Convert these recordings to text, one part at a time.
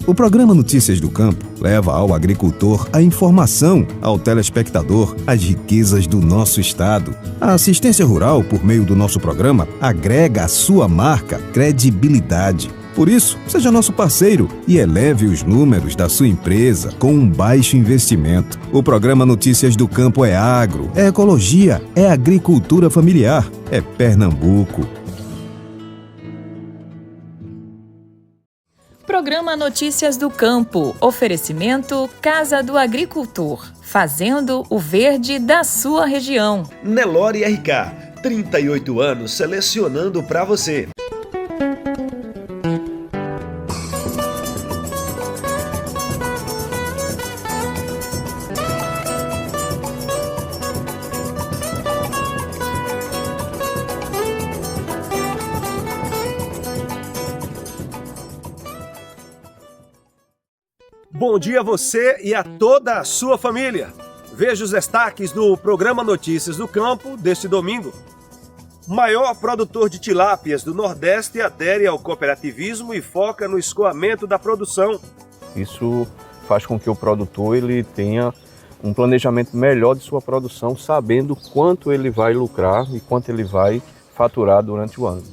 O programa Notícias do Campo leva ao agricultor a informação, ao telespectador as riquezas do nosso estado. A assistência rural, por meio do nosso programa, agrega à sua marca credibilidade. Por isso, seja nosso parceiro e eleve os números da sua empresa com um baixo investimento. O programa Notícias do Campo é agro, é ecologia, é agricultura familiar, é Pernambuco. Programa Notícias do Campo. Oferecimento Casa do Agricultor. Fazendo o verde da sua região. Nelore RK, 38 anos selecionando para você. Bom dia a você e a toda a sua família. Veja os destaques do programa Notícias do Campo deste domingo. Maior produtor de tilápias do Nordeste adere ao cooperativismo e foca no escoamento da produção. Isso faz com que o produtor ele tenha um planejamento melhor de sua produção, sabendo quanto ele vai lucrar e quanto ele vai faturar durante o ano.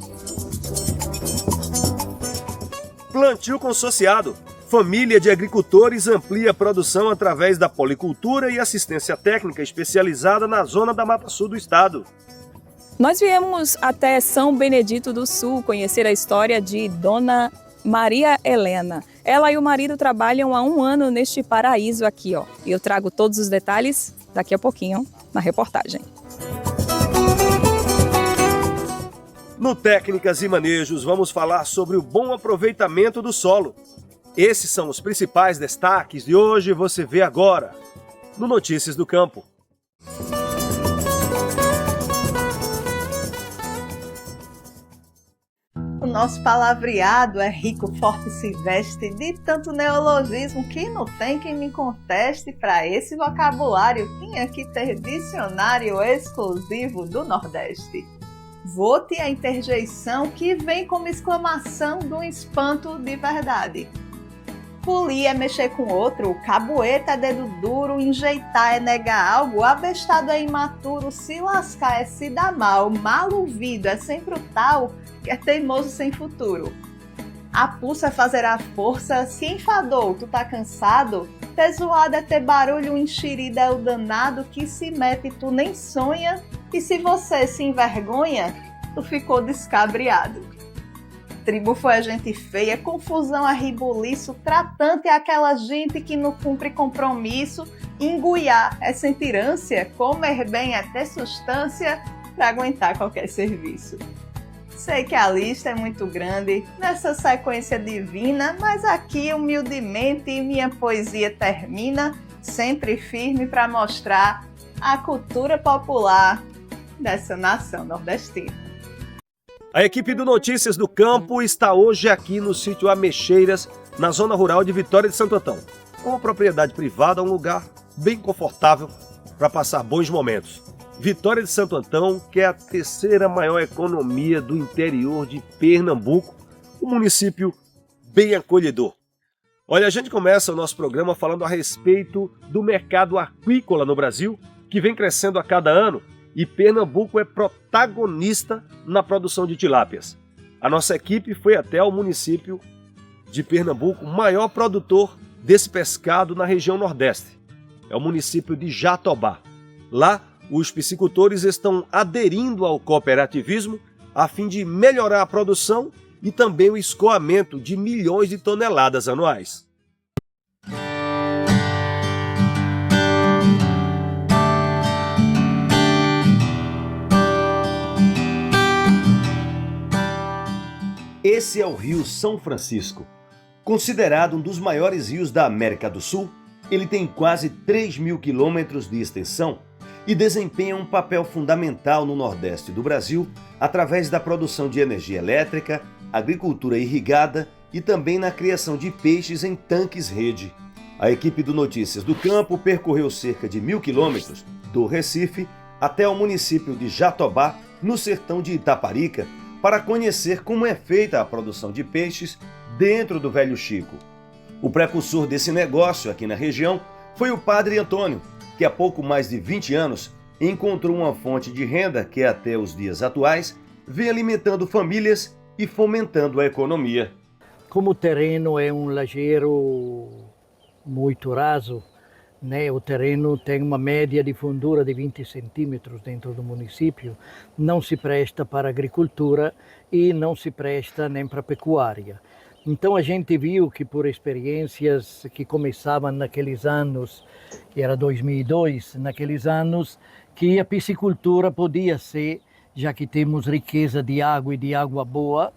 Plantio consorciado. Família de agricultores amplia a produção através da policultura e assistência técnica especializada na zona da Mata Sul do estado. Nós viemos até São Benedito do Sul conhecer a história de Dona Maria Helena. Ela e o marido trabalham há 1 ano neste paraíso aqui, ó. E eu trago todos os detalhes daqui a pouquinho na reportagem. No Técnicas e Manejos, vamos falar sobre o bom aproveitamento do solo. Esses são os principais destaques de hoje, você vê agora no Notícias do Campo. O nosso palavreado é rico, forte e se veste de tanto neologismo que não tem quem me conteste. Para esse vocabulário tinha que ter dicionário exclusivo do Nordeste. Vote a interjeição que vem como exclamação de um espanto de verdade. Polir é mexer com outro, caboeta é dedo duro, enjeitar é negar algo, abestado é imaturo, se lascar é se dar mal, mal ouvido é sempre o tal que é teimoso sem futuro. A pulsa é fazer a força, se enfadou, tu tá cansado, ter zoado é ter barulho, enxerida é o danado que se mete e tu nem sonha, e se você se envergonha, tu ficou descabriado. Tribo foi a gente feia, confusão é ribuliço, tratante é aquela gente que não cumpre compromisso, enguiar é sentir ânsia, comer bem é ter substância para aguentar qualquer serviço. Sei que a lista é muito grande nessa sequência divina, mas aqui humildemente minha poesia termina, sempre firme para mostrar a cultura popular dessa nação nordestina. A equipe do Notícias do Campo está hoje aqui no sítio Ameixeiras, na zona rural de Vitória de Santo Antão. Uma propriedade privada, um lugar bem confortável para passar bons momentos. Vitória de Santo Antão, que é a 3ª maior economia do interior de Pernambuco, um município bem acolhedor. Olha, a gente começa o nosso programa falando a respeito do mercado aquícola no Brasil, que vem crescendo a cada ano, e Pernambuco é protagonista na produção de tilápias. A nossa equipe foi até o município de Pernambuco, maior produtor desse pescado na região Nordeste. É o município de Jatobá. Lá, os piscicultores estão aderindo ao cooperativismo a fim de melhorar a produção e também o escoamento de milhões de toneladas anuais. Esse é o Rio São Francisco. Considerado um dos maiores rios da América do Sul, ele tem quase 3.000 quilômetros de extensão e desempenha um papel fundamental no Nordeste do Brasil através da produção de energia elétrica, agricultura irrigada e também na criação de peixes em tanques-rede. A equipe do Notícias do Campo percorreu cerca de 1.000 quilômetros do Recife até o município de Jatobá, no sertão de Itaparica, para conhecer como é feita a produção de peixes dentro do Velho Chico. O precursor desse negócio aqui na região foi o Padre Antônio, que há pouco mais de 20 anos encontrou uma fonte de renda que até os dias atuais vem alimentando famílias e fomentando a economia. Como o terreno é um lajeiro muito raso, né? O terreno tem uma média de fundura de 20 centímetros dentro do município, não se presta para agricultura e não se presta nem para pecuária. Então a gente viu que por experiências que começavam naqueles anos, que era 2002, naqueles anos que a piscicultura podia ser, já que temos riqueza de água e de água boa,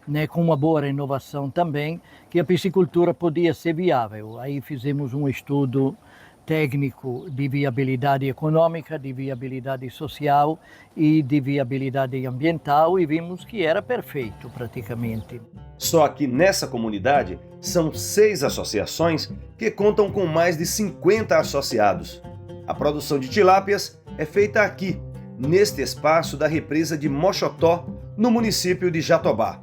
né, com uma boa renovação também, que a piscicultura podia ser viável. Aí fizemos um estudo técnico de viabilidade econômica, de viabilidade social e de viabilidade ambiental e vimos que era perfeito praticamente. Só que nessa comunidade são 6 associações que contam com mais de 50 associados. A produção de tilápias é feita aqui, neste espaço da represa de Mochotó, no município de Jatobá.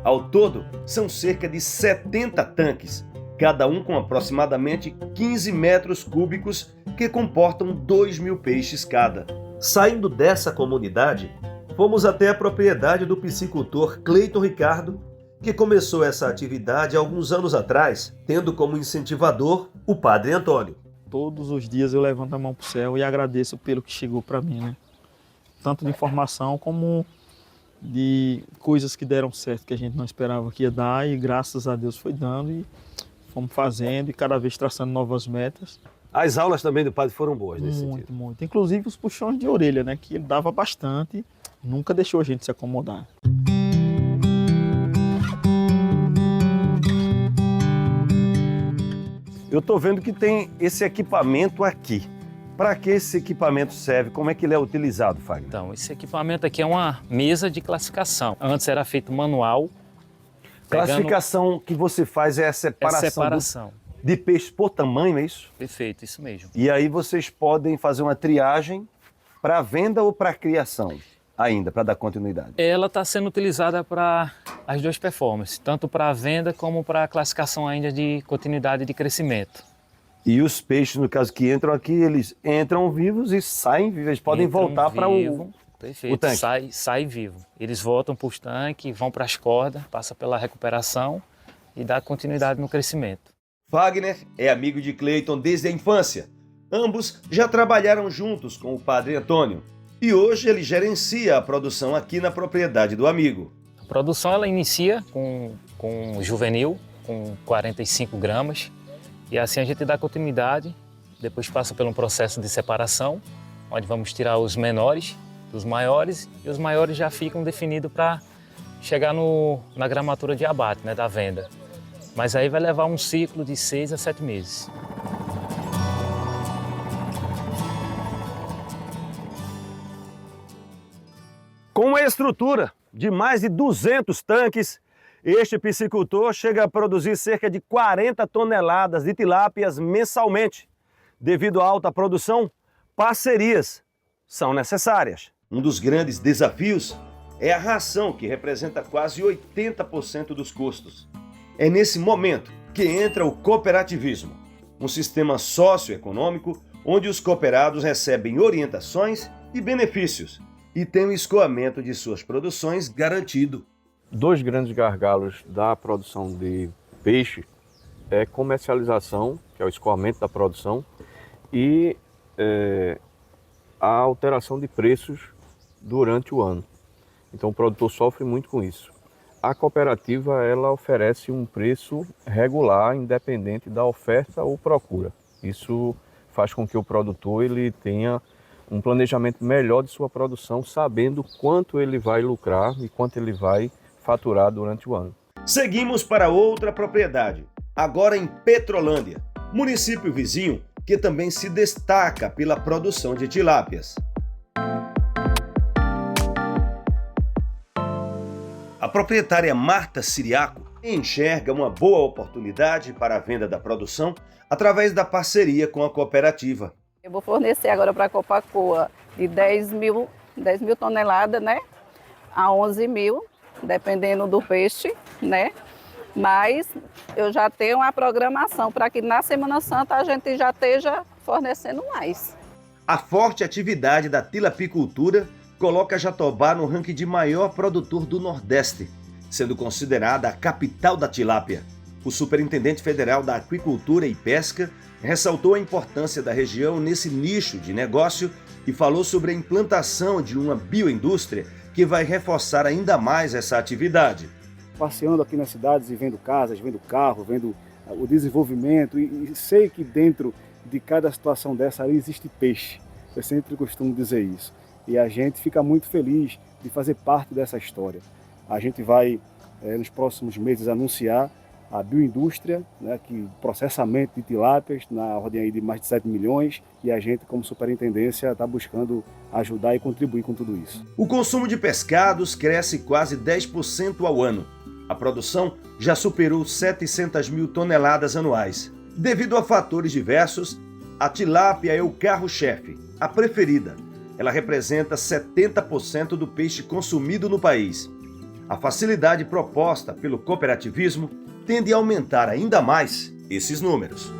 Ao todo, são cerca de 70 tanques, cada um com aproximadamente 15 metros cúbicos que comportam 2.000 peixes cada. Saindo dessa comunidade, fomos até a propriedade do piscicultor Cleiton Ricardo, que começou essa atividade há alguns anos atrás, tendo como incentivador o Padre Antônio. Todos os dias eu levanto a mão para o céu e agradeço pelo que chegou para mim, né? Tanto de informação como de coisas que deram certo, que a gente não esperava que ia dar, e graças a Deus foi dando e fomos fazendo e cada vez traçando novas metas. As aulas também do padre foram boas nesse sentido. Muito, muito. Inclusive os puxões de orelha, né? Que ele dava bastante, nunca deixou a gente se acomodar. Eu estou vendo que tem esse equipamento aqui. Para que esse equipamento serve? Como é que ele é utilizado, Fagner? Então, esse equipamento aqui é uma mesa de classificação. Antes era feito manual. Classificação que você faz é a separação, de peixes por tamanho, é isso? Perfeito, isso mesmo. E aí vocês podem fazer uma triagem para venda ou para criação ainda, para dar continuidade? Ela está sendo utilizada para as duas performances, tanto para a venda como para a classificação ainda de continuidade de crescimento. E os peixes, no caso, que entram aqui, eles entram vivos e saem vivos, eles podem voltar para o tanque. Sai vivo. Eles voltam para os tanques, vão para as cordas, passa pela recuperação e dá continuidade no crescimento. Fagner é amigo de Cleiton desde a infância. Ambos já trabalharam juntos com o Padre Antônio e hoje ele gerencia a produção aqui na propriedade do amigo. A produção ela inicia com juvenil, com 45 gramas, e assim a gente dá continuidade, depois passa por um processo de separação, onde vamos tirar os menores dos maiores, e os maiores já ficam definidos para chegar na gramatura de abate, né, da venda. Mas aí vai levar um ciclo de 6 a 7 meses. Com uma estrutura de mais de 200 tanques, este piscicultor chega a produzir cerca de 40 toneladas de tilápias mensalmente. Devido à alta produção, parcerias são necessárias. Um dos grandes desafios é a ração, que representa quase 80% dos custos. É nesse momento que entra o cooperativismo, um sistema socioeconômico onde os cooperados recebem orientações e benefícios e têm o escoamento de suas produções garantido. 2 grandes gargalos da produção de peixe é comercialização, que é o escoamento da produção, e a alteração de preços durante o ano. Então o produtor sofre muito com isso. A cooperativa ela oferece um preço regular, independente da oferta ou procura. Isso faz com que o produtor ele tenha um planejamento melhor de sua produção, sabendo quanto ele vai lucrar e quanto ele vai faturar durante o ano. Seguimos para outra propriedade, agora em Petrolândia, município vizinho que também se destaca pela produção de tilápias. A proprietária Marta Siriaco enxerga uma boa oportunidade para a venda da produção através da parceria com a cooperativa. Eu vou fornecer agora para a Copacoa de 10 mil toneladas, né, a 11 mil, dependendo do peixe, né. Mas eu já tenho uma programação para que na Semana Santa a gente já esteja fornecendo mais. A forte atividade da tilapicultura coloca Jatobá no ranking de maior produtor do Nordeste, sendo considerada a capital da tilápia. O superintendente federal da Aquicultura e Pesca ressaltou a importância da região nesse nicho de negócio e falou sobre a implantação de uma bioindústria que vai reforçar ainda mais essa atividade. Passeando aqui nas cidades e vendo casas, vendo carro, vendo o desenvolvimento e sei que dentro de cada situação dessa ali existe peixe. Eu sempre costumo dizer isso. E a gente fica muito feliz de fazer parte dessa história. A gente vai, nos próximos meses, anunciar a bioindústria, né, que processamento de tilápias na ordem aí de mais de 7 milhões, e a gente, como superintendência, está buscando ajudar e contribuir com tudo isso. O consumo de pescados cresce quase 10% ao ano. A produção já superou 700 mil toneladas anuais. Devido a fatores diversos, a tilápia é o carro-chefe, a preferida. Ela representa 70% do peixe consumido no país. A facilidade proposta pelo cooperativismo tende a aumentar ainda mais esses números.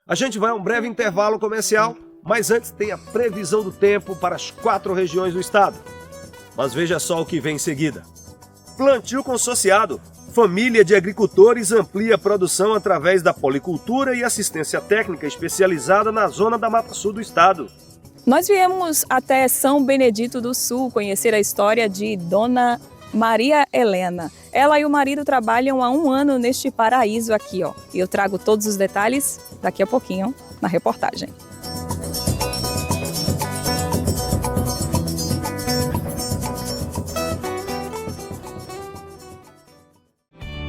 A gente vai a um breve intervalo comercial, mas antes tem a previsão do tempo para as 4 regiões do estado. Mas veja só o que vem em seguida. Plantio consorciado. Família de agricultores amplia a produção através da policultura e assistência técnica especializada na zona da Mata Sul do estado. Nós viemos até São Benedito do Sul conhecer a história de Dona Maria Helena. Ela e o marido trabalham há 1 ano neste paraíso aqui, ó. E eu trago todos os detalhes daqui a pouquinho na reportagem.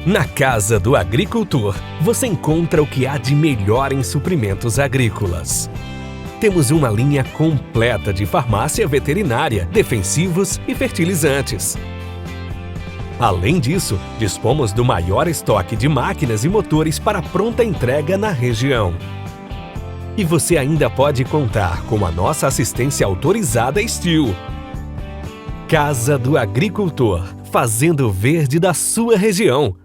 Na Casa do Agricultor, você encontra o que há de melhor em suprimentos agrícolas. Temos uma linha completa de farmácia veterinária, defensivos e fertilizantes. Além disso, dispomos do maior estoque de máquinas e motores para pronta entrega na região. E você ainda pode contar com a nossa assistência autorizada Steel. Casa do Agricultor, fazendo o verde da sua região.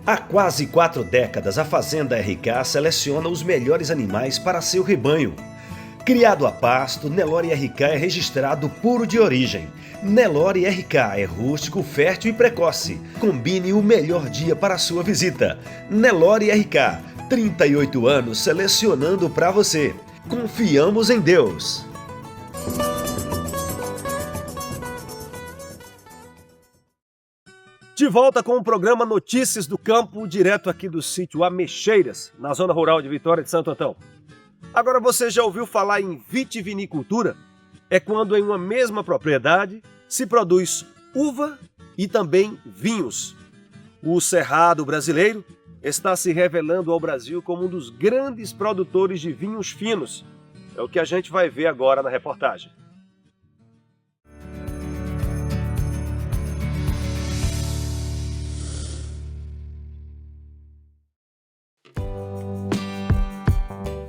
Há quase 4 décadas, a Fazenda RK seleciona os melhores animais para seu rebanho. Criado a pasto, Nelore RK é registrado puro de origem. Nelore RK é rústico, fértil e precoce. Combine o melhor dia para a sua visita. Nelore RK, 38 anos selecionando para você. Confiamos em Deus. De volta com o programa Notícias do Campo, direto aqui do sítio Ameixeiras, na zona rural de Vitória de Santo Antão. Agora você já ouviu falar em vitivinicultura? É quando em uma mesma propriedade se produz uva e também vinhos. O Cerrado brasileiro está se revelando ao Brasil como um dos grandes produtores de vinhos finos. É o que a gente vai ver agora na reportagem.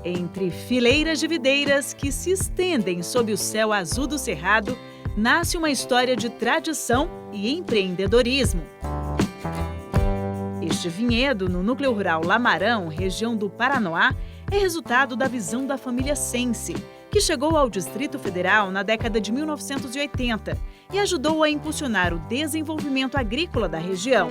Entre fileiras de videiras que se estendem sob o céu azul do Cerrado, nasce uma história de tradição e empreendedorismo. Este vinhedo, no núcleo rural Lamarão, região do Paranoá, é resultado da visão da família Sense, que chegou ao Distrito Federal na década de 1980 e ajudou a impulsionar o desenvolvimento agrícola da região.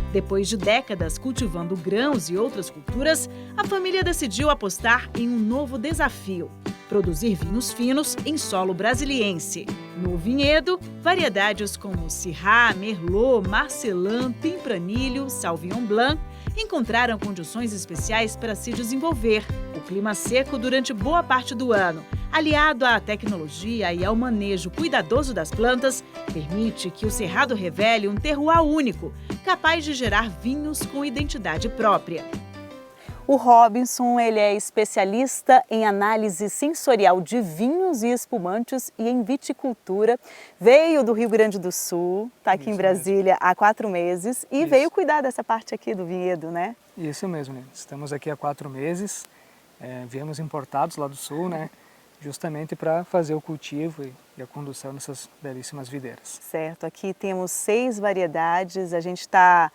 Depois de décadas cultivando grãos e outras culturas, a família decidiu apostar em um novo desafio: produzir vinhos finos em solo brasiliense. No vinhedo, variedades como Syrah, Merlot, Marcelin, Tempranillo, Sauvignon Blanc encontraram condições especiais para se desenvolver. O clima seco durante boa parte do ano, aliado à tecnologia e ao manejo cuidadoso das plantas, permite que o Cerrado revele um terroir único, capaz de gerar vinhos com identidade própria. O Robinson, ele é especialista em análise sensorial de vinhos e espumantes e em viticultura. Veio do Rio Grande do Sul, está aqui em Brasília há 4 meses e veio cuidar dessa parte aqui do vinhedo, né? Isso mesmo, né? Estamos aqui há 4 meses, viemos importados lá do Sul, né? Justamente para fazer o cultivo e a condução dessas belíssimas videiras. Certo, aqui temos 6 variedades, a gente está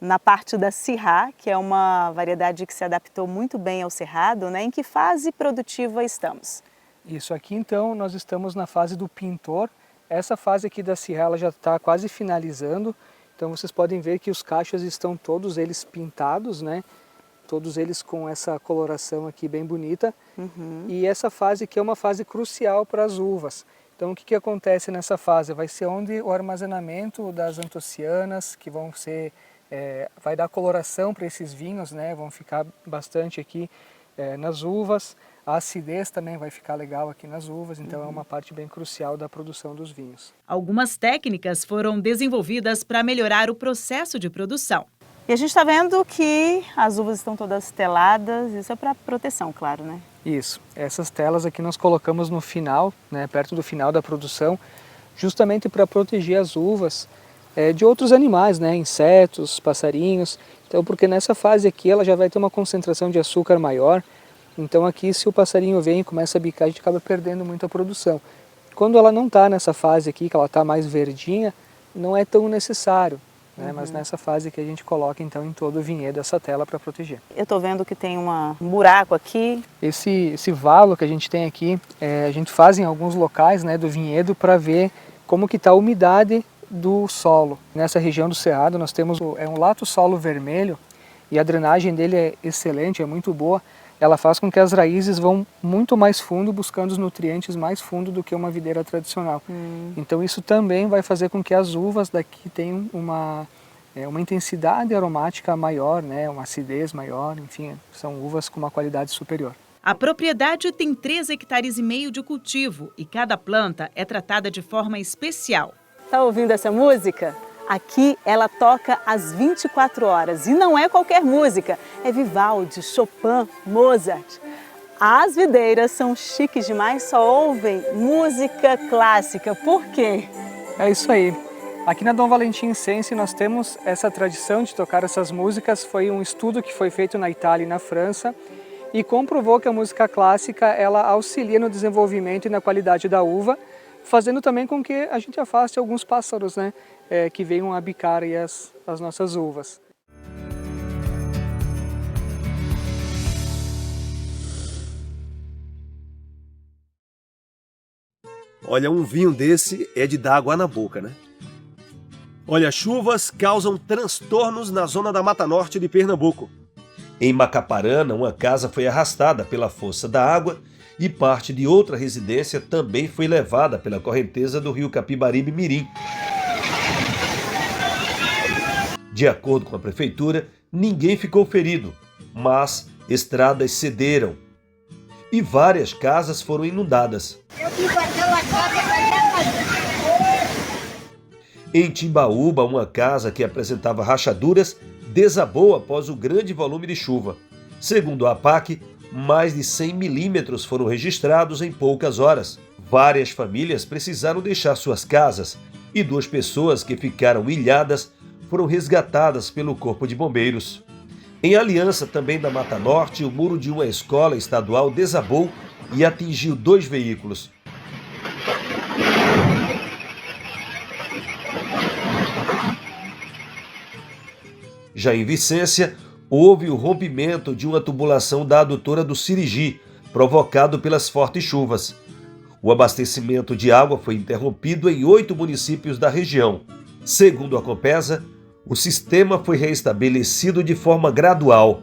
na parte da Syrah, que é uma variedade que se adaptou muito bem ao cerrado, né? Em que fase produtiva estamos? Isso aqui então, nós estamos na fase do pintor. Essa fase aqui da Syrah ela já está quase finalizando, então vocês podem ver que os cachos estão todos eles pintados, né? Todos eles com essa coloração aqui bem bonita. E essa fase aqui é uma fase crucial para as uvas. Então o que acontece nessa fase? Vai ser onde o armazenamento das antocianas, que vão ser, vai dar coloração para esses vinhos, né? Vão ficar bastante aqui nas uvas. A acidez também vai ficar legal aqui nas uvas, então é uma parte bem crucial da produção dos vinhos. Algumas técnicas foram desenvolvidas para melhorar o processo de produção. E a gente está vendo que as uvas estão todas teladas, isso é para proteção, claro, né? Isso, essas telas aqui nós colocamos no final, né, perto do final da produção, justamente para proteger as uvas de outros animais, né, insetos, passarinhos. Então, porque nessa fase aqui ela já vai ter uma concentração de açúcar maior, então aqui se o passarinho vem e começa a bicar, a gente acaba perdendo muita produção. Quando ela não está nessa fase aqui, que ela está mais verdinha, não é tão necessário. Mas nessa fase que a gente coloca então em todo o vinhedo essa tela para proteger. Eu estou vendo que tem um buraco aqui. Esse valo que a gente tem aqui, a gente faz em alguns locais, né, do vinhedo para ver como que está a umidade do solo. Nessa região do cerrado nós temos um lato solo vermelho e a drenagem dele é excelente, é muito boa. Ela faz com que as raízes vão muito mais fundo, buscando os nutrientes mais fundo do que uma videira tradicional. Então isso também vai fazer com que as uvas daqui tenham uma intensidade aromática maior, né? Uma acidez maior, enfim, são uvas com uma qualidade superior. A propriedade tem 3,5 hectares de cultivo e cada planta é tratada de forma especial. Tá ouvindo essa música? Aqui ela toca às 24 horas e não é qualquer música, é Vivaldi, Chopin, Mozart. As videiras são chiques demais, só ouvem música clássica. Por quê? É isso aí. Aqui na Dom Valentim Sensi nós temos essa tradição de tocar essas músicas. Foi um estudo que foi feito na Itália e na França e comprovou que a música clássica ela auxilia no desenvolvimento e na qualidade da uva, fazendo também com que a gente afaste alguns pássaros, né? Que venham a bicar aí as nossas uvas. Olha, um vinho desse é de dar água na boca, né? Olha, chuvas causam transtornos na zona da Mata Norte de Pernambuco. Em Macaparana, uma casa foi arrastada pela força da água e parte de outra residência também foi levada pela correnteza do rio Capibaribe-Mirim. De acordo com a prefeitura, ninguém ficou ferido, mas estradas cederam e várias casas foram inundadas. Em Timbaúba, uma casa que apresentava rachaduras desabou após o grande volume de chuva. Segundo a APAC, mais de 100 milímetros foram registrados em poucas horas. Várias famílias precisaram deixar suas casas e 2 pessoas que ficaram ilhadas foram resgatadas pelo Corpo de Bombeiros. Em Aliança, também da Mata Norte, o muro de uma escola estadual desabou e atingiu 2 veículos. Já em Vicência, houve o rompimento de uma tubulação da adutora do Sirigi, provocado pelas fortes chuvas. O abastecimento de água foi interrompido em 8 municípios da região. Segundo a Compesa, o sistema foi restabelecido de forma gradual.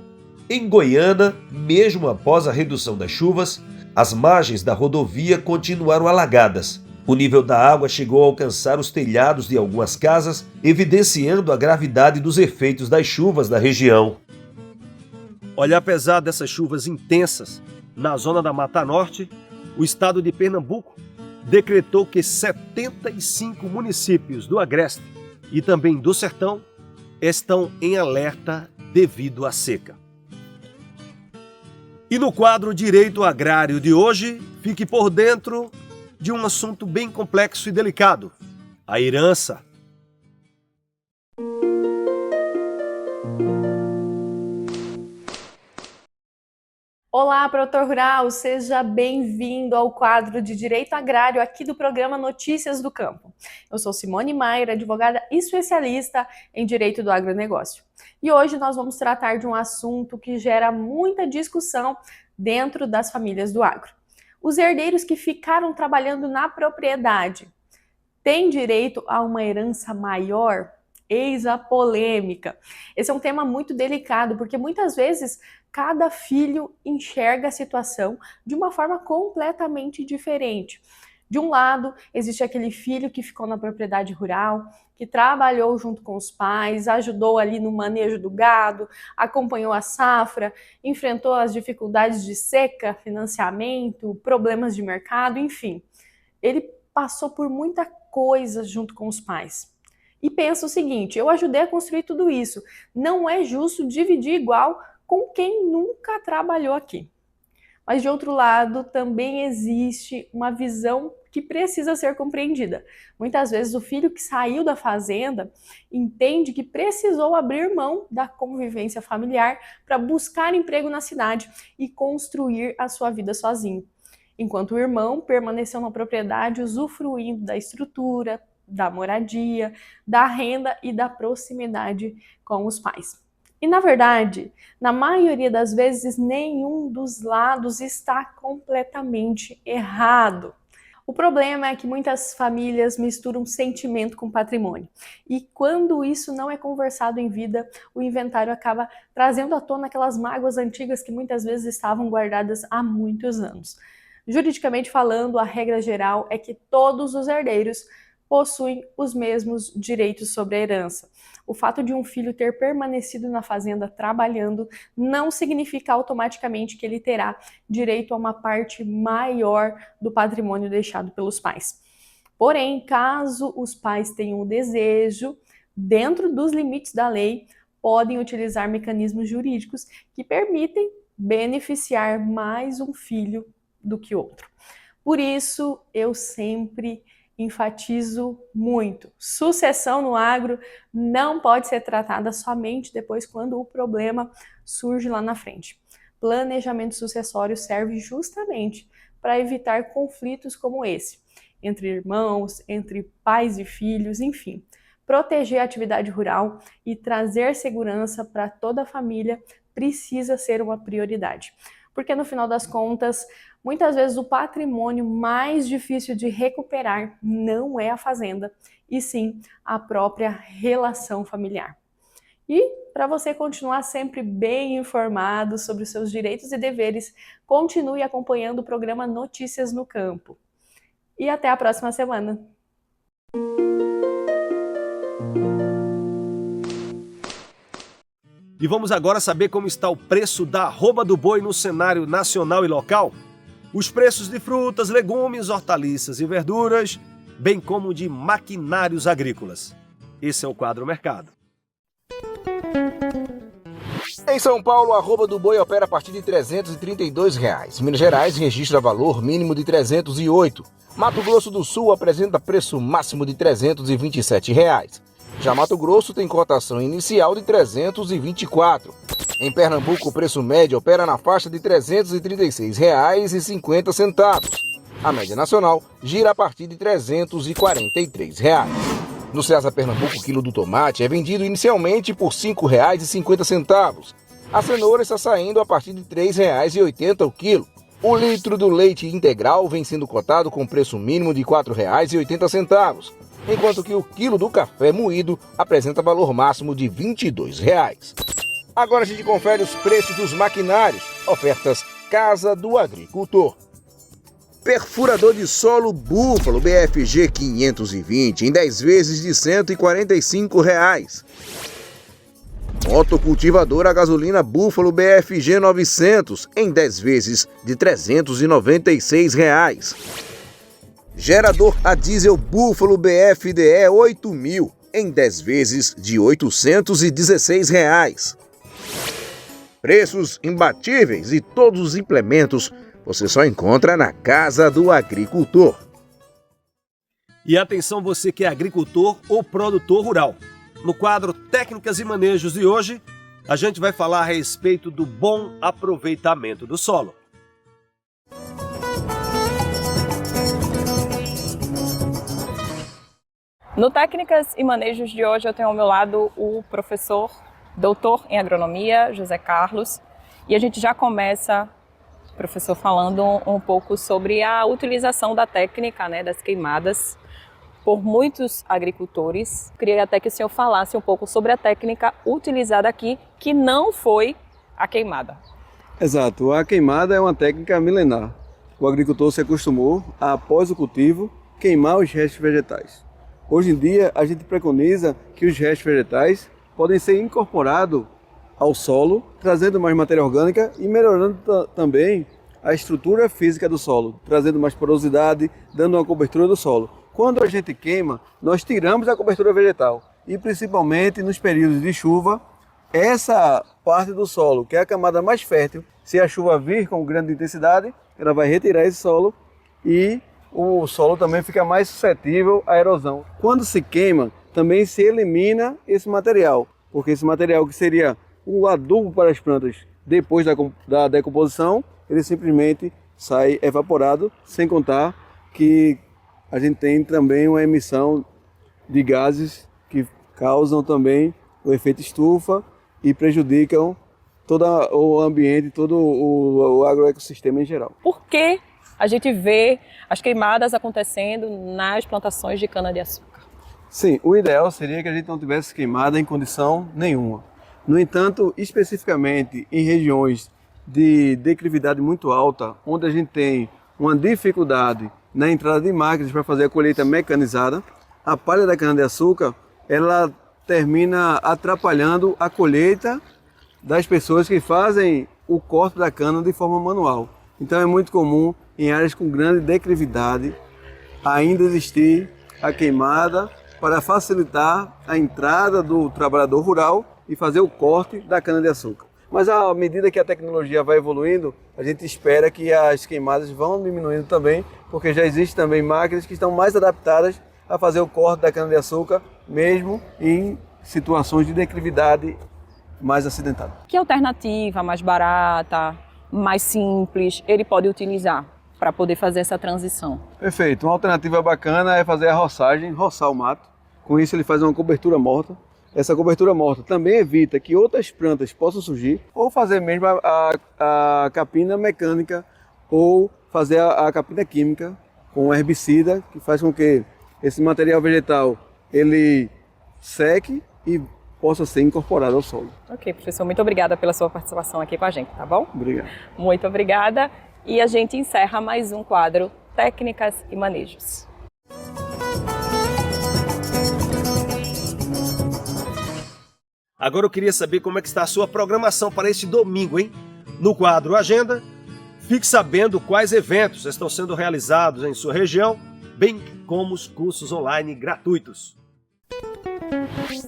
Em Goiânia, mesmo após a redução das chuvas, as margens da rodovia continuaram alagadas. O nível da água chegou a alcançar os telhados de algumas casas, evidenciando a gravidade dos efeitos das chuvas da região. Olha, apesar dessas chuvas intensas na zona da Mata Norte, o estado de Pernambuco decretou que 75 municípios do Agreste e também do Sertão estão em alerta devido à seca. E no quadro Direito Agrário de hoje, fique por dentro de um assunto bem complexo e delicado: a herança. Olá, produtor rural, seja bem-vindo ao quadro de Direito Agrário aqui do programa Notícias do Campo. Eu sou Simone Maier, advogada e especialista em Direito do Agronegócio. E hoje nós vamos tratar de um assunto que gera muita discussão dentro das famílias do agro. Os herdeiros que ficaram trabalhando na propriedade têm direito a uma herança maior? Eis a polêmica. Esse é um tema muito delicado, porque muitas vezes cada filho enxerga a situação de uma forma completamente diferente. De um lado, existe aquele filho que ficou na propriedade rural, que trabalhou junto com os pais, ajudou ali no manejo do gado, acompanhou a safra, enfrentou as dificuldades de seca, financiamento, problemas de mercado, enfim. Ele passou por muita coisa junto com os pais. E pensa o seguinte: eu ajudei a construir tudo isso, não é justo dividir igual com quem nunca trabalhou aqui. Mas de outro lado, também existe uma visão que precisa ser compreendida. Muitas vezes o filho que saiu da fazenda entende que precisou abrir mão da convivência familiar para buscar emprego na cidade e construir a sua vida sozinho, enquanto o irmão permaneceu na propriedade usufruindo da estrutura, da moradia, da renda e da proximidade com os pais. E na verdade, na maioria das vezes, nenhum dos lados está completamente errado. O problema é que muitas famílias misturam sentimento com patrimônio. E quando isso não é conversado em vida, o inventário acaba trazendo à tona aquelas mágoas antigas que muitas vezes estavam guardadas há muitos anos. Juridicamente falando, a regra geral é que todos os herdeiros possuem os mesmos direitos sobre a herança. O fato de um filho ter permanecido na fazenda trabalhando não significa automaticamente que ele terá direito a uma parte maior do patrimônio deixado pelos pais. Porém, caso os pais tenham o desejo, dentro dos limites da lei, podem utilizar mecanismos jurídicos que permitem beneficiar mais um filho do que outro. Por isso, eu sempre enfatizo muito: sucessão no agro não pode ser tratada somente depois quando o problema surge lá na frente. Planejamento sucessório serve justamente para evitar conflitos como esse, entre irmãos, entre pais e filhos, enfim. Proteger a atividade rural e trazer segurança para toda a família precisa ser uma prioridade. Porque no final das contas, muitas vezes o patrimônio mais difícil de recuperar não é a fazenda, e sim a própria relação familiar. E para você continuar sempre bem informado sobre os seus direitos e deveres, continue acompanhando o programa Notícias no Campo. E até a próxima semana! E vamos agora saber como está o preço da arroba do boi no cenário nacional e local. Os preços de frutas, legumes, hortaliças e verduras, bem como de maquinários agrícolas. Esse é o Quadro Mercado. Em São Paulo, a arroba do boi opera a partir de R$ 332. Minas Gerais registra valor mínimo de R$ 308. Mato Grosso do Sul apresenta preço máximo de R$ 327. Já Mato Grosso tem cotação inicial de R$ 324. Em Pernambuco, o preço médio opera na faixa de R$ 336,50. A média nacional gira a partir de R$ 343. No Ceasa Pernambuco, o quilo do tomate é vendido inicialmente por R$ 5,50. A cenoura está saindo a partir de R$ 3,80 o quilo. O litro do leite integral vem sendo cotado com preço mínimo de R$ 4,80, enquanto que o quilo do café moído apresenta valor máximo de R$ 22. Agora a gente confere os preços dos maquinários. Ofertas Casa do Agricultor. Perfurador de solo Búfalo BFG 520 em 10 vezes de R$ 145. Motocultivador a gasolina Búfalo BFG 900 em 10 vezes de R$ 396. Gerador a diesel Búfalo BFDE 8000 em 10 vezes de R$ 816. Preços imbatíveis e todos os implementos você só encontra na Casa do Agricultor. E atenção você que é agricultor ou produtor rural. No quadro Técnicas e Manejos de hoje, a gente vai falar a respeito do bom aproveitamento do solo. No Técnicas e Manejos de hoje eu tenho ao meu lado o professor, doutor em agronomia, José Carlos, e a gente já começa, professor, falando um pouco sobre a utilização da técnica, né, das queimadas por muitos agricultores. Queria até que o senhor falasse um pouco sobre a técnica utilizada aqui, que não foi a queimada. Exato, a queimada é uma técnica milenar. O agricultor se acostumou a, após o cultivo, queimar os restos vegetais. Hoje em dia, a gente preconiza que os restos vegetais podem ser incorporados ao solo, trazendo mais matéria orgânica e melhorando também a estrutura física do solo, trazendo mais porosidade, dando uma cobertura do solo. Quando a gente queima, nós tiramos a cobertura vegetal e principalmente nos períodos de chuva, essa parte do solo, que é a camada mais fértil, se a chuva vir com grande intensidade, ela vai retirar esse solo e o solo também fica mais suscetível à erosão. Quando se queima, também se elimina esse material, porque esse material que seria o adubo para as plantas depois da decomposição, ele simplesmente sai evaporado, sem contar que a gente tem também uma emissão de gases que causam também o efeito estufa e prejudicam todo o ambiente, todo o agroecossistema em geral. Por que a gente vê as queimadas acontecendo nas plantações de cana-de-açúcar? Sim, o ideal seria que a gente não tivesse queimada em condição nenhuma. No entanto, especificamente em regiões de declividade muito alta, onde a gente tem uma dificuldade na entrada de máquinas para fazer a colheita mecanizada, a palha da cana-de-açúcar, ela termina atrapalhando a colheita das pessoas que fazem o corte da cana de forma manual. Então é muito comum em áreas com grande declividade ainda existir a queimada para facilitar a entrada do trabalhador rural e fazer o corte da cana-de-açúcar. Mas à medida que a tecnologia vai evoluindo, a gente espera que as queimadas vão diminuindo também, porque já existem também máquinas que estão mais adaptadas a fazer o corte da cana-de-açúcar, mesmo em situações de declividade mais acidentada. Que alternativa mais barata, mais simples, ele pode utilizar para poder fazer essa transição? Perfeito. Uma alternativa bacana é fazer a roçagem, roçar o mato. Com isso ele faz uma cobertura morta. Essa cobertura morta também evita que outras plantas possam surgir, ou fazer mesmo a capina mecânica, ou fazer a capina química com herbicida, que faz com que esse material vegetal ele seque e possa ser incorporado ao solo. Ok, professor, muito obrigada pela sua participação aqui com a gente, tá bom? Obrigado. Muito obrigada. E a gente encerra mais um quadro Técnicas e Manejos. Agora eu queria saber como é que está a sua programação para este domingo, hein? No quadro Agenda, fique sabendo quais eventos estão sendo realizados em sua região, bem como os cursos online gratuitos.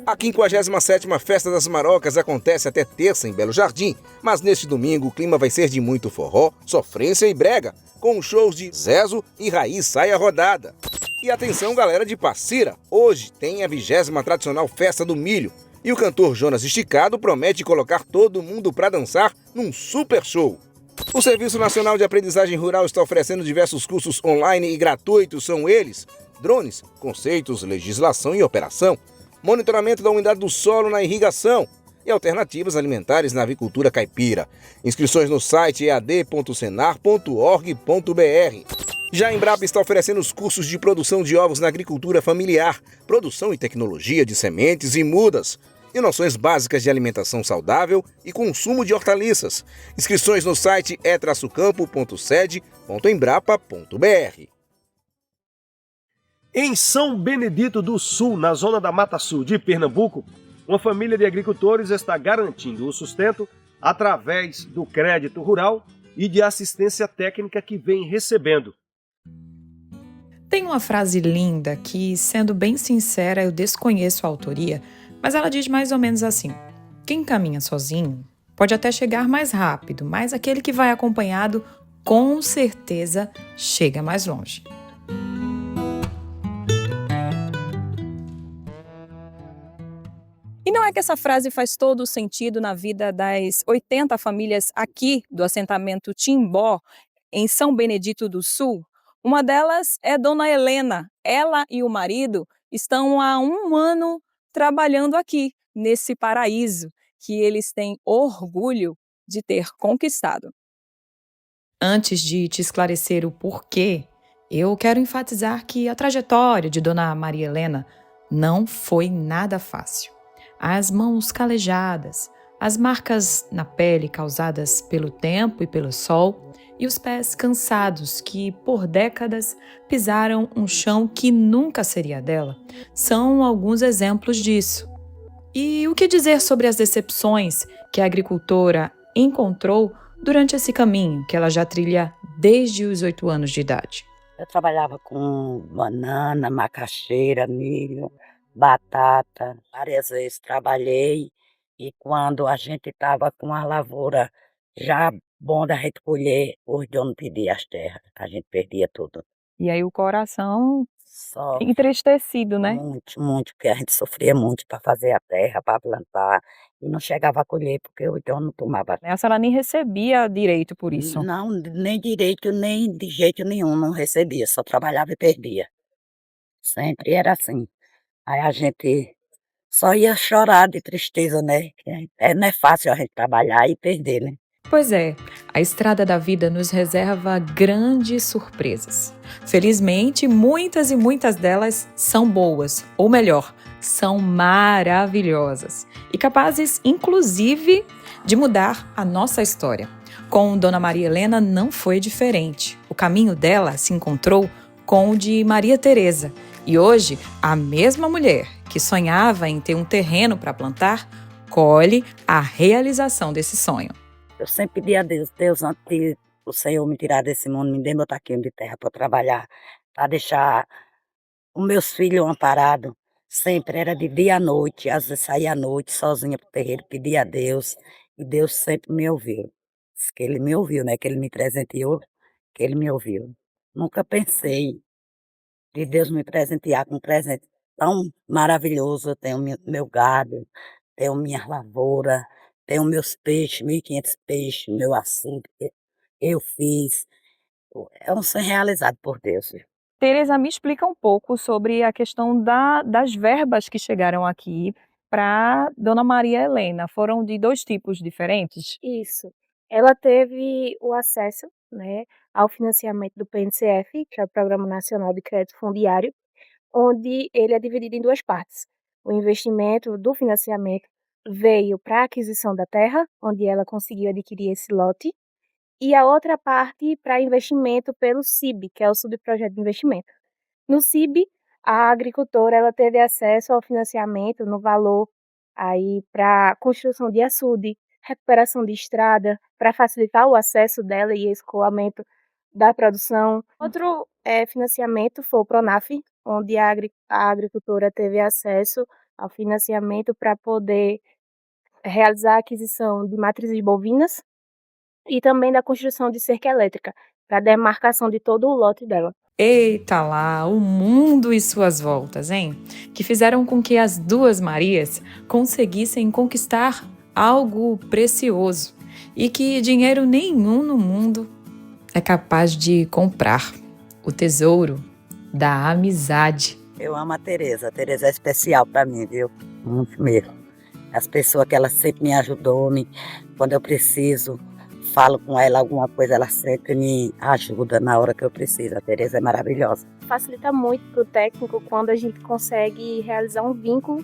A 57ª Festa das Marocas acontece até terça em Belo Jardim, mas neste domingo o clima vai ser de muito forró, sofrência e brega, com shows de Zezo e Raiz Saia Rodada. E atenção galera de Passira, hoje tem a 20ª tradicional Festa do Milho, e o cantor Jonas Esticado promete colocar todo mundo para dançar num super show. O Serviço Nacional de Aprendizagem Rural está oferecendo diversos cursos online e gratuitos, são eles: drones, conceitos, legislação e operação, monitoramento da umidade do solo na irrigação e alternativas alimentares na avicultura caipira. Inscrições no site ead.senar.org.br. Já a Embrapa está oferecendo os cursos de produção de ovos na agricultura familiar, produção e tecnologia de sementes e mudas, e noções básicas de alimentação saudável e consumo de hortaliças. Inscrições no site e-campo.sede.embrapa.br. Em São Benedito do Sul, na zona da Mata Sul de Pernambuco, uma família de agricultores está garantindo o sustento através do crédito rural e de assistência técnica que vem recebendo. Tem uma frase linda que, sendo bem sincera, eu desconheço a autoria, mas ela diz mais ou menos assim: quem caminha sozinho pode até chegar mais rápido, mas aquele que vai acompanhado, com certeza, chega mais longe. E não é que essa frase faz todo o sentido na vida das 80 famílias aqui do assentamento Timbó, em São Benedito do Sul? Uma delas é Dona Helena. Ela e o marido estão há um ano trabalhando aqui, nesse paraíso, que eles têm orgulho de ter conquistado. Antes de te esclarecer o porquê, eu quero enfatizar que a trajetória de Dona Maria Helena não foi nada fácil. As mãos calejadas, as marcas na pele causadas pelo tempo e pelo sol, e os pés cansados que, por décadas, pisaram um chão que nunca seria dela, são alguns exemplos disso. E o que dizer sobre as decepções que a agricultora encontrou durante esse caminho que ela já trilha desde os 8 anos de idade? Eu trabalhava com banana, macaxeira, milho, batata. Várias vezes trabalhei e quando a gente estava com a lavoura já bom da gente colher, os donos pediam as terras, a gente perdia tudo. E aí o coração Só entristecido, né? muito, muito, porque a gente sofria muito para fazer a terra, para plantar, e não chegava a colher, porque o dono não tomava. A senhora nem recebia direito por isso. Não, nem direito, nem de jeito nenhum, não recebia, só trabalhava e perdia. Sempre era assim. Aí a gente só ia chorar de tristeza, né? Não é fácil a gente trabalhar e perder, né? Pois é, a estrada da vida nos reserva grandes surpresas. Felizmente, muitas e muitas delas são boas, ou melhor, são maravilhosas e capazes, inclusive, de mudar a nossa história. Com Dona Maria Helena não foi diferente. O caminho dela se encontrou com o de Maria Teresa. E hoje, a mesma mulher que sonhava em ter um terreno para plantar, colhe a realização desse sonho. Eu sempre pedi a Deus, antes de o Senhor me tirar desse mundo, me dê meu taquinho de terra para trabalhar, para deixar os meus filhos amparados. Sempre era de dia à noite, às vezes saía à noite sozinha para o terreiro, pedia a Deus, e Deus sempre me ouviu. Diz que Ele me ouviu, né? Que Ele me presenteou, que Ele me ouviu. Nunca pensei de Deus me presentear com um presente tão maravilhoso. Eu tenho meu gado, tenho minha lavoura, tenho meus peixes, 1.500 peixes, meu açude, eu fiz. É um sonho realizado por Deus. Teresa, me explica um pouco sobre a questão das verbas que chegaram aqui para Dona Maria Helena. Foram de 2 tipos diferentes? Isso. Ela teve o acesso, né, ao financiamento do PNCF, que é o Programa Nacional de Crédito Fundiário, onde ele é dividido em 2 partes. O investimento do financiamento veio para a aquisição da terra, onde ela conseguiu adquirir esse lote, e a outra parte para investimento pelo CIB, que é o Subprojeto de Investimento. No CIB, a agricultora ela teve acesso ao financiamento no valor aí para construção de açude, recuperação de estrada, para facilitar o acesso dela e escoamento da produção. Outro financiamento foi o Pronaf, onde a agricultora teve acesso ao financiamento para poder realizar a aquisição de matrizes bovinas e também da construção de cerca elétrica, para a demarcação de todo o lote dela. Eita lá, o mundo e suas voltas, hein? Que fizeram com que as 2 Marias conseguissem conquistar algo precioso e que dinheiro nenhum no mundo é capaz de comprar: o tesouro da amizade. Eu amo a Teresa é especial para mim, viu? Muito mesmo. As pessoas que ela sempre me ajudou, quando eu preciso, falo com ela alguma coisa, ela sempre me ajuda na hora que eu preciso. A Teresa é maravilhosa. Facilita muito para o técnico quando a gente consegue realizar um vínculo,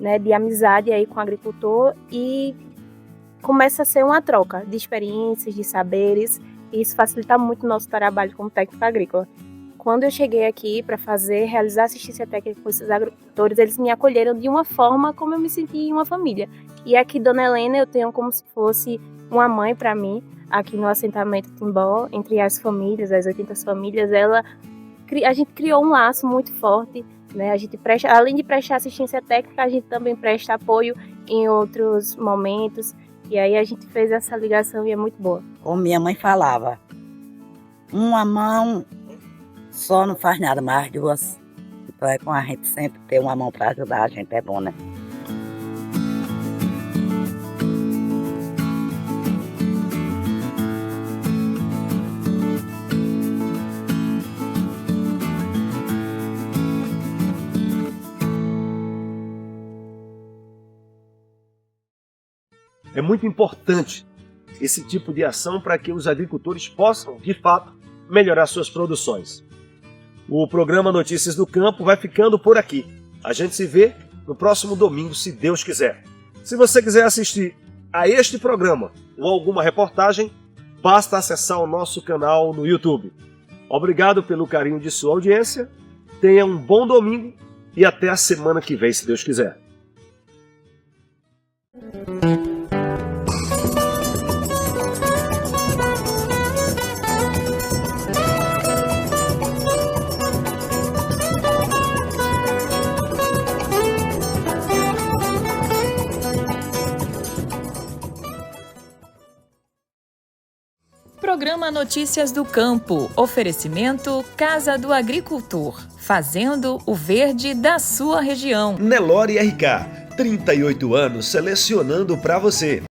né, de amizade aí com o agricultor e começa a ser uma troca de experiências, de saberes, e isso facilita muito o nosso trabalho como técnico agrícola. Quando eu cheguei aqui para realizar assistência técnica com esses agricultores, eles me acolheram de uma forma como eu me senti em uma família. E aqui, Dona Helena, eu tenho como se fosse uma mãe para mim, aqui no assentamento Timbó, entre as famílias, as 80 famílias. A gente criou um laço muito forte, né? A gente além de prestar assistência técnica, a gente também presta apoio em outros momentos. E aí a gente fez essa ligação e é muito boa. Como minha mãe falava, uma mão só não faz nada, mas as duas. Então é com a gente sempre ter uma mão para ajudar a gente, é bom, né? É muito importante esse tipo de ação para que os agricultores possam, de fato, melhorar suas produções. O programa Notícias do Campo vai ficando por aqui. A gente se vê no próximo domingo, se Deus quiser. Se você quiser assistir a este programa ou alguma reportagem, basta acessar o nosso canal no YouTube. Obrigado pelo carinho de sua audiência, tenha um bom domingo e até a semana que vem, se Deus quiser. Programa Notícias do Campo. Oferecimento Casa do Agricultor. Fazendo o verde da sua região. Nelore RK, 38 anos selecionando para você.